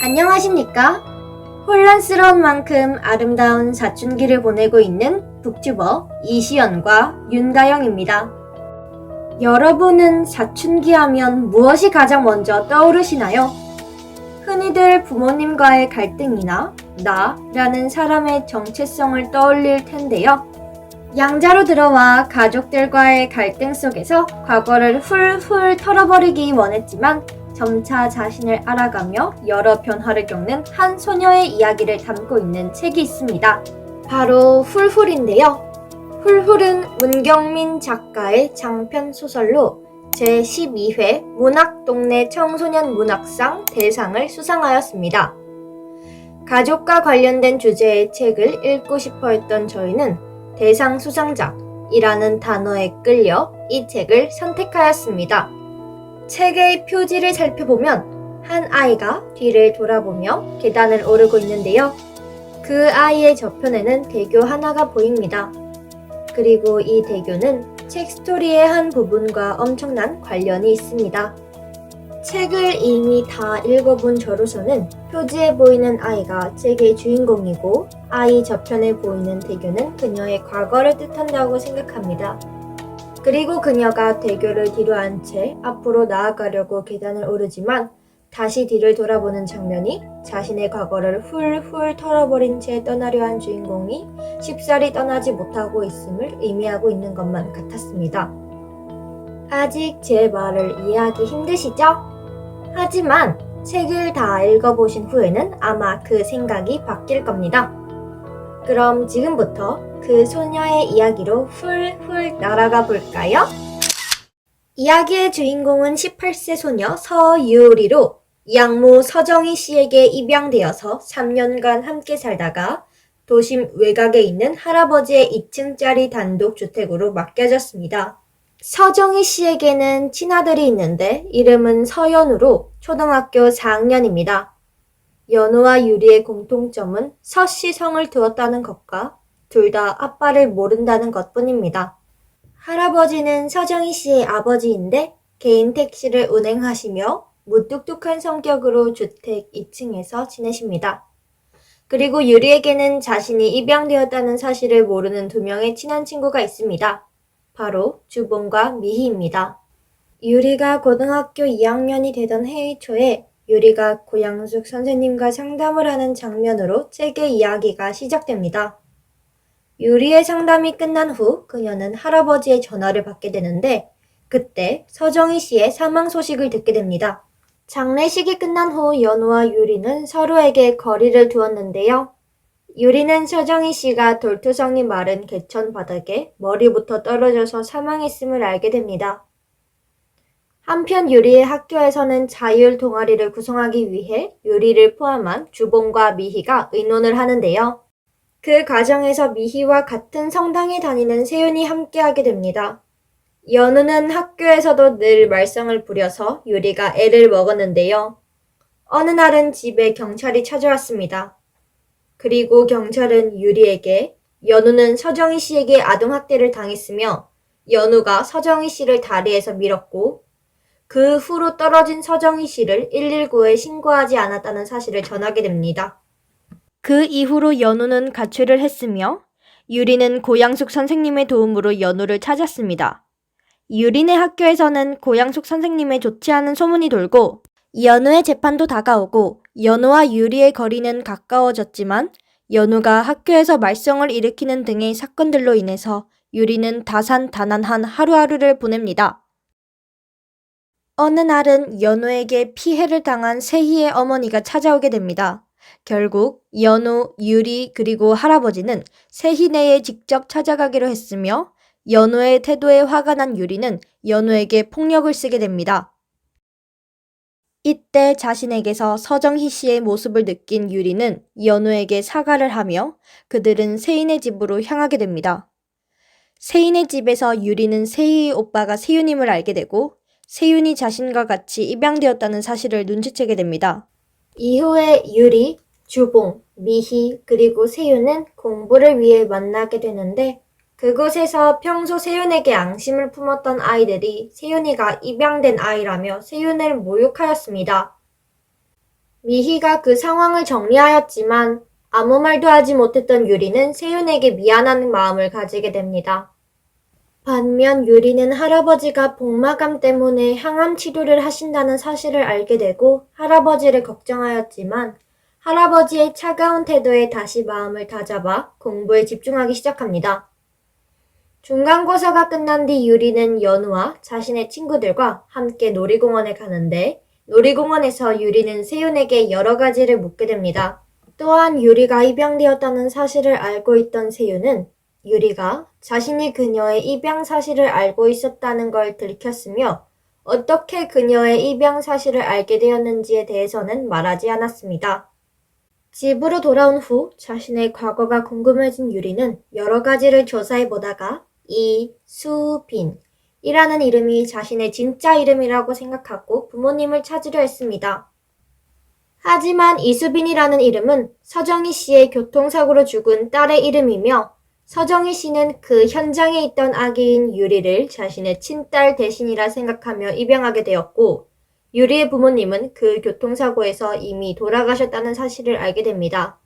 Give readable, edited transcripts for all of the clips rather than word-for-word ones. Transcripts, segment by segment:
안녕하십니까? 혼란스러운 만큼 아름다운 사춘기를 보내고 있는 북튜버 이시연과 윤가영입니다. 여러분은 사춘기 하면 무엇이 가장 먼저 떠오르시나요? 흔히들 부모님과의 갈등이나 나라는 사람의 정체성을 떠올릴 텐데요. 양자로 들어와 가족들과의 갈등 속에서 과거를 훌훌 털어버리기 원했지만 점차 자신을 알아가며 여러 변화를 겪는 한 소녀의 이야기를 담고 있는 책이 있습니다. 바로 훌훌인데요. 훌훌은 문경민 작가의 장편 소설로 제12회 문학동네 청소년 문학상 대상을 수상하였습니다. 가족과 관련된 주제의 책을 읽고 싶어 했던 저희는 대상 수상작이라는 단어에 끌려 이 책을 선택하였습니다. 책의 표지를 살펴보면 한 아이가 뒤를 돌아보며 계단을 오르고 있는데요. 그 아이의 저편에는 대교 하나가 보입니다. 그리고 이 대교는 책 스토리의 한 부분과 엄청난 관련이 있습니다. 책을 이미 다 읽어본 저로서는 표지에 보이는 아이가 책의 주인공이고 아이 저편에 보이는 대교는 그녀의 과거를 뜻한다고 생각합니다. 그리고 그녀가 대교를 뒤로 한 채 앞으로 나아가려고 계단을 오르지만 다시 뒤를 돌아보는 장면이 자신의 과거를 훌훌 털어버린 채 떠나려 한 주인공이 쉽사리 떠나지 못하고 있음을 의미하고 있는 것만 같았습니다. 아직 제 말을 이해하기 힘드시죠? 하지만 책을 다 읽어보신 후에는 아마 그 생각이 바뀔 겁니다. 그럼 지금부터 그 소녀의 이야기로 훌훌 날아가 볼까요? 이야기의 주인공은 18세 소녀 서유리로 양모 서정희 씨에게 입양되어서 3년간 함께 살다가 도심 외곽에 있는 할아버지의 2층짜리 단독주택으로 맡겨졌습니다. 서정희 씨에게는 친아들이 있는데 이름은 서연우로 초등학교 4학년입니다. 연우와 유리의 공통점은 서씨 성을 두었다는 것과 둘 다 아빠를 모른다는 것뿐입니다. 할아버지는 서정희 씨의 아버지인데 개인 택시를 운행하시며 무뚝뚝한 성격으로 주택 2층에서 지내십니다. 그리고 유리에게는 자신이 입양되었다는 사실을 모르는 두 명의 친한 친구가 있습니다. 바로 주봉과 미희입니다. 유리가 고등학교 2학년이 되던 해의 초에 유리가 고양숙 선생님과 상담을 하는 장면으로 책의 이야기가 시작됩니다. 유리의 상담이 끝난 후 그녀는 할아버지의 전화를 받게 되는데 그때 서정희 씨의 사망 소식을 듣게 됩니다. 장례식이 끝난 후 연우와 유리는 서로에게 거리를 두었는데요. 유리는 서정희 씨가 돌투성이 마른 개천 바닥에 머리부터 떨어져서 사망했음을 알게 됩니다. 한편 유리의 학교에서는 자율 동아리를 구성하기 위해 유리를 포함한 주봉과 미희가 의논을 하는데요. 그 과정에서 미희와 같은 성당에 다니는 세윤이 함께하게 됩니다. 연우는 학교에서도 늘 말썽을 부려서 유리가 애를 먹었는데요. 어느 날은 집에 경찰이 찾아왔습니다. 그리고 경찰은 유리에게 연우는 서정희 씨에게 아동학대를 당했으며 연우가 서정희 씨를 다리에서 밀었고 그 후로 떨어진 서정희 씨를 119에 신고하지 않았다는 사실을 전하게 됩니다. 그 이후로 연우는 가출을 했으며 유리는 고양숙 선생님의 도움으로 연우를 찾았습니다. 유리네 학교에서는 고양숙 선생님의 좋지 않은 소문이 돌고 연우의 재판도 다가오고 연우와 유리의 거리는 가까워졌지만 연우가 학교에서 말썽을 일으키는 등의 사건들로 인해서 유리는 다산다난한 하루하루를 보냅니다. 어느 날은 연우에게 피해를 당한 세희의 어머니가 찾아오게 됩니다. 결국 연우, 유리 그리고 할아버지는 세희네에 직접 찾아가기로 했으며 연우의 태도에 화가 난 유리는 연우에게 폭력을 쓰게 됩니다. 이때 자신에게서 서정희 씨의 모습을 느낀 유리는 연우에게 사과를 하며 그들은 세인의 집으로 향하게 됩니다. 세인의 집에서 유리는 세희의 오빠가 세윤임을 알게 되고 세윤이 자신과 같이 입양되었다는 사실을 눈치채게 됩니다. 이후에 유리, 주봉, 미희 그리고 세윤은 공부를 위해 만나게 되는데 그곳에서 평소 세윤에게 앙심을 품었던 아이들이 세윤이가 입양된 아이라며 세윤을 모욕하였습니다. 미희가 그 상황을 정리하였지만 아무 말도 하지 못했던 유리는 세윤에게 미안한 마음을 가지게 됩니다. 반면 유리는 할아버지가 복마감 때문에 항암 치료를 하신다는 사실을 알게 되고 할아버지를 걱정하였지만 할아버지의 차가운 태도에 다시 마음을 다잡아 공부에 집중하기 시작합니다. 중간고사가 끝난 뒤 유리는 연우와 자신의 친구들과 함께 놀이공원에 가는데 놀이공원에서 유리는 세윤에게 여러 가지를 묻게 됩니다. 또한 유리가 입양되었다는 사실을 알고 있던 세윤은 유리가 자신이 그녀의 입양 사실을 알고 있었다는 걸 들켰으며 어떻게 그녀의 입양 사실을 알게 되었는지에 대해서는 말하지 않았습니다. 집으로 돌아온 후 자신의 과거가 궁금해진 유리는 여러 가지를 조사해 보다가 이수빈이라는 이름이 자신의 진짜 이름이라고 생각하고 부모님을 찾으려 했습니다. 하지만 이수빈이라는 이름은 서정희 씨의 교통사고로 죽은 딸의 이름이며 서정희 씨는 그 현장에 있던 아기인 유리를 자신의 친딸 대신이라 생각하며 입양하게 되었고 유리의 부모님은 그 교통사고에서 이미 돌아가셨다는 사실을 알게 됩니다.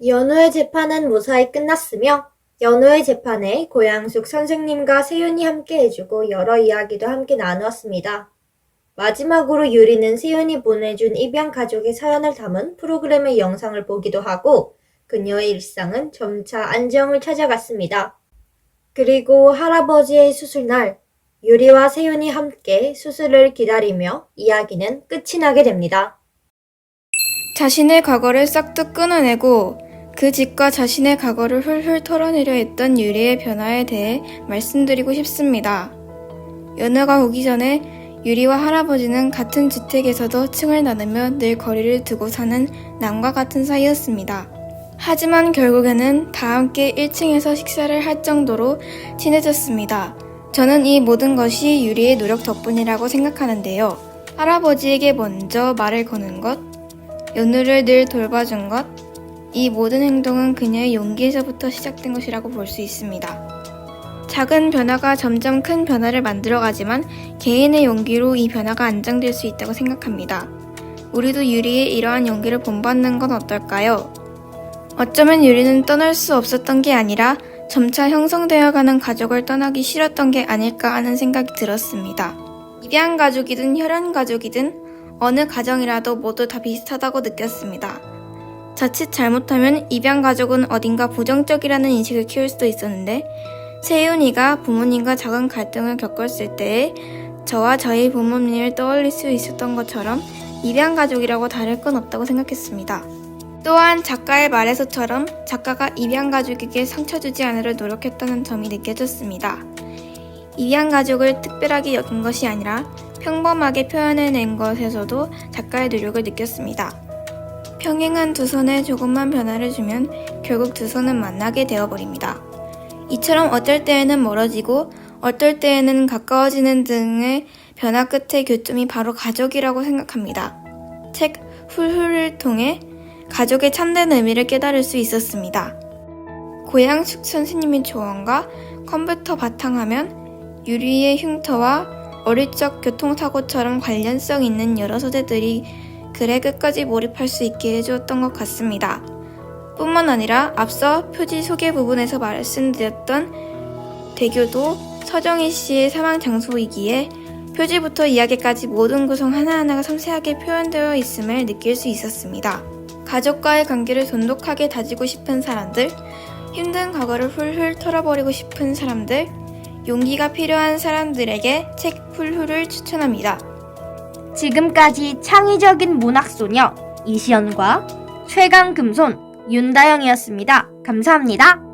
연우의 재판은 무사히 끝났으며 연우의 재판에 고양숙 선생님과 세윤이 함께 해주고 여러 이야기도 함께 나누었습니다. 마지막으로 유리는 세윤이 보내준 입양 가족의 사연을 담은 프로그램의 영상을 보기도 하고 그녀의 일상은 점차 안정을 찾아갔습니다. 그리고 할아버지의 수술날 유리와 세윤이 함께 수술을 기다리며 이야기는 끝이 나게 됩니다. 자신의 과거를 싹둑 끊어내고 그 집과 자신의 과거를 훌훌 털어내려 했던 유리의 변화에 대해 말씀드리고 싶습니다. 연우가 오기 전에 유리와 할아버지는 같은 주택에서도 층을 나누며 늘 거리를 두고 사는 남과 같은 사이였습니다. 하지만 결국에는 다 함께 1층에서 식사를 할 정도로 친해졌습니다. 저는 이 모든 것이 유리의 노력 덕분이라고 생각하는데요. 할아버지에게 먼저 말을 거는 것, 연우를 늘 돌봐준 것, 이 모든 행동은 그녀의 용기에서부터 시작된 것이라고 볼 수 있습니다. 작은 변화가 점점 큰 변화를 만들어가지만 개인의 용기로 이 변화가 안정될 수 있다고 생각합니다. 우리도 유리의 이러한 용기를 본받는 건 어떨까요? 어쩌면 유리는 떠날 수 없었던 게 아니라 점차 형성되어가는 가족을 떠나기 싫었던 게 아닐까 하는 생각이 들었습니다. 입양 가족이든 혈연 가족이든 어느 가정이라도 모두 다 비슷하다고 느꼈습니다. 자칫 잘못하면 입양 가족은 어딘가 부정적이라는 인식을 키울 수도 있었는데 세윤이가 부모님과 작은 갈등을 겪었을 때에 저와 저희 부모님을 떠올릴 수 있었던 것처럼 입양 가족이라고 다를 건 없다고 생각했습니다. 또한 작가의 말에서처럼 작가가 입양 가족에게 상처 주지 않으려 노력했다는 점이 느껴졌습니다. 입양 가족을 특별하게 여긴 것이 아니라 평범하게 표현해낸 것에서도 작가의 노력을 느꼈습니다. 평행한 두 선에 조금만 변화를 주면 결국 두 선은 만나게 되어버립니다. 이처럼 어떨 때에는 멀어지고 어떨 때에는 가까워지는 등의 변화 끝의 교점이 바로 가족이라고 생각합니다. 책 훌훌을 통해 가족의 참된 의미를 깨달을 수 있었습니다. 고양숙 선생님의 조언과 컴퓨터 바탕화면, 유리의 흉터와 어릴 적 교통사고처럼 관련성 있는 여러 소재들이 글에 끝까지 몰입할 수 있게 해주었던 것 같습니다. 뿐만 아니라 앞서 표지 소개 부분에서 말씀드렸던 대교도 서정희 씨의 사망 장소이기에 표지부터 이야기까지 모든 구성 하나하나가 섬세하게 표현되어 있음을 느낄 수 있었습니다. 가족과의 관계를 돈독하게 다지고 싶은 사람들, 힘든 과거를 훌훌 털어버리고 싶은 사람들, 용기가 필요한 사람들에게 책 훌훌을 추천합니다. 지금까지 창의적인 문학소녀 이시연과 최강금손 윤다영이었습니다. 감사합니다.